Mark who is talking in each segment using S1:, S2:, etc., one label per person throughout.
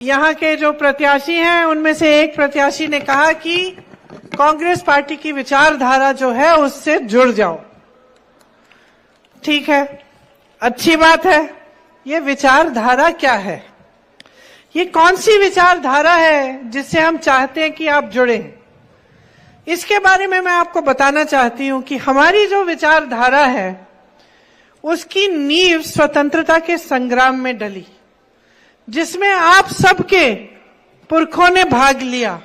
S1: यहाँ के जो प्रत्याशी हैं उनमें से एक प्रत्याशी ने कहा कि कांग्रेस पार्टी की विचारधारा जो है उससे जुड़ जाओ। ठीक है, अच्छी बात है। ये विचारधारा क्या है? ये कौन सी विचारधारा है जिससे हम चाहते हैं कि आप जुड़ें? इसके बारे में मैं आपको बताना चाहती हूं कि हमारी जो विचारधारा है उसकी नींव स्वतंत्रता के संग्राम में डली, जिसमें आप सबके पुरखों ने भाग लिया।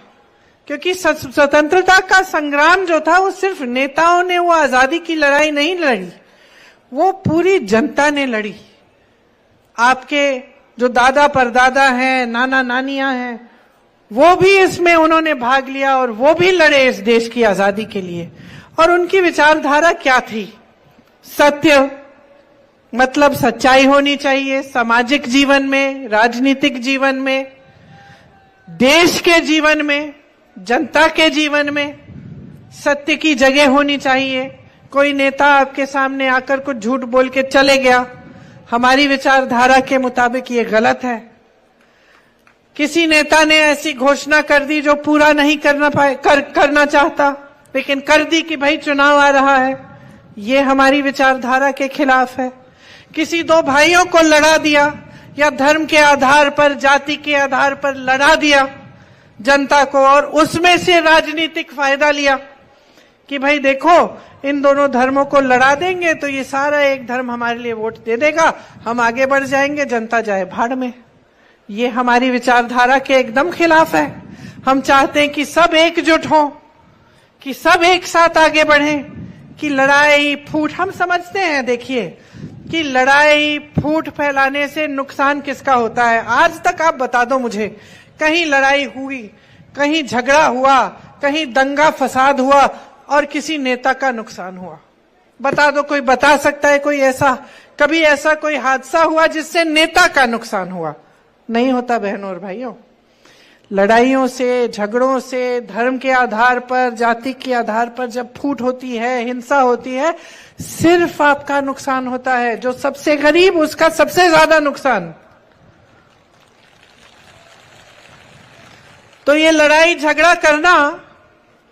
S1: क्योंकि स्वतंत्रता का संग्राम जो था वो सिर्फ नेताओं ने वो आजादी की लड़ाई नहीं लड़ी, वो पूरी जनता ने लड़ी। आपके जो दादा परदादा हैं, नाना नानियां हैं, वो भी इसमें उन्होंने भाग लिया और वो भी लड़े इस देश की आजादी के लिए। और उनकी विचारधारा क्या थी? सत्य, मतलब सच्चाई होनी चाहिए सामाजिक जीवन में, राजनीतिक जीवन में, देश के जीवन में, जनता के जीवन में सत्य की जगह होनी चाहिए। कोई नेता आपके सामने आकर कुछ झूठ बोल के चले गया, हमारी विचारधारा के मुताबिक ये गलत है। किसी नेता ने ऐसी घोषणा कर दी जो पूरा नहीं करना चाहता, लेकिन कर दी कि भाई चुनाव आ रहा है, ये हमारी विचारधारा के खिलाफ है। किसी दो भाइयों को लड़ा दिया या धर्म के आधार पर, जाति के आधार पर लड़ा दिया जनता को, और उसमें से राजनीतिक फायदा लिया कि भाई देखो इन दोनों धर्मों को लड़ा देंगे तो ये सारा एक धर्म हमारे लिए वोट दे देगा, हम आगे बढ़ जाएंगे, जनता जाए भाड़ में। ये हमारी विचारधारा के एकदम खिलाफ है। हम चाहते हैं कि सब एकजुट हों, कि सब एक साथ आगे बढ़ें, कि लड़ाई फूट, हम समझते हैं देखिए कि लड़ाई फूट फैलाने से नुकसान किसका होता है। आज तक आप बता दो मुझे, कहीं लड़ाई हुई, कहीं झगड़ा हुआ, कहीं दंगा फसाद हुआ और किसी नेता का नुकसान हुआ? बता दो, कोई बता सकता है? कोई ऐसा, कभी ऐसा कोई हादसा हुआ जिससे नेता का नुकसान हुआ? नहीं होता बहनों और भाइयों। लड़ाइयों से, झगड़ों से, धर्म के आधार पर, जाति के आधार पर जब फूट होती है, हिंसा होती है, सिर्फ आपका नुकसान होता है। जो सबसे गरीब, उसका सबसे ज्यादा नुकसान। तो ये लड़ाई झगड़ा करना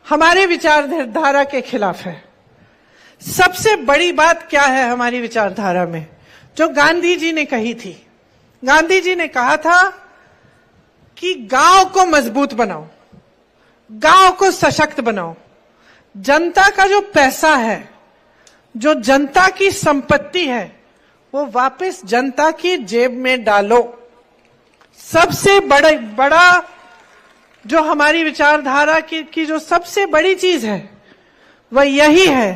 S1: हमारे विचारधारा के खिलाफ है। सबसे बड़ी बात क्या है हमारी विचारधारा में, जो गांधी जी ने कही थी? गांधी जी ने कहा था कि गांव को मजबूत बनाओ, गांव को सशक्त बनाओ, जनता का जो पैसा है, जो जनता की संपत्ति है, वो वापस जनता की जेब में डालो। सबसे बड़ा जो हमारी विचारधारा की जो सबसे बड़ी चीज है वह यही है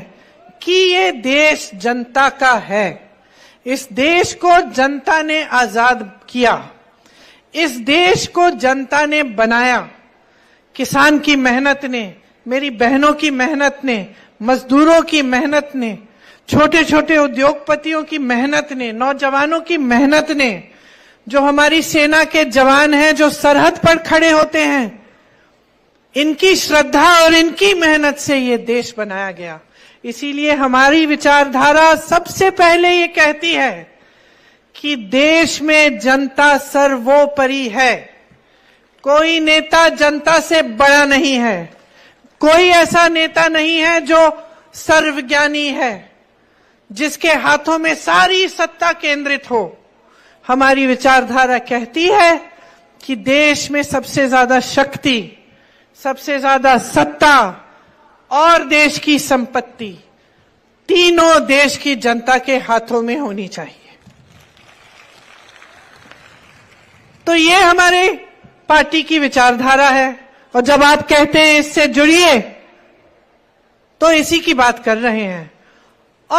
S1: कि ये देश जनता का है। इस देश को जनता ने आजाद किया, इस देश को जनता ने बनाया। किसान की मेहनत ने, मेरी बहनों की मेहनत ने, मजदूरों की मेहनत ने, छोटे छोटे उद्योगपतियों की मेहनत ने, नौजवानों की मेहनत ने, जो हमारी सेना के जवान हैं जो सरहद पर खड़े होते हैं, इनकी श्रद्धा और इनकी मेहनत से ये देश बनाया गया। इसीलिए हमारी विचारधारा सबसे पहले ये कहती है कि देश में जनता सर्वोपरि है। कोई नेता जनता से बड़ा नहीं है, कोई ऐसा नेता नहीं है जो सर्वज्ञानी है, जिसके हाथों में सारी सत्ता केंद्रित हो। हमारी विचारधारा कहती है कि देश में सबसे ज्यादा शक्ति, सबसे ज्यादा सत्ता और देश की संपत्ति, तीनों देश की जनता के हाथों में होनी चाहिए। तो ये हमारे पार्टी की विचारधारा है। और जब आप कहते हैं इससे जुड़िए, तो इसी की बात कर रहे हैं।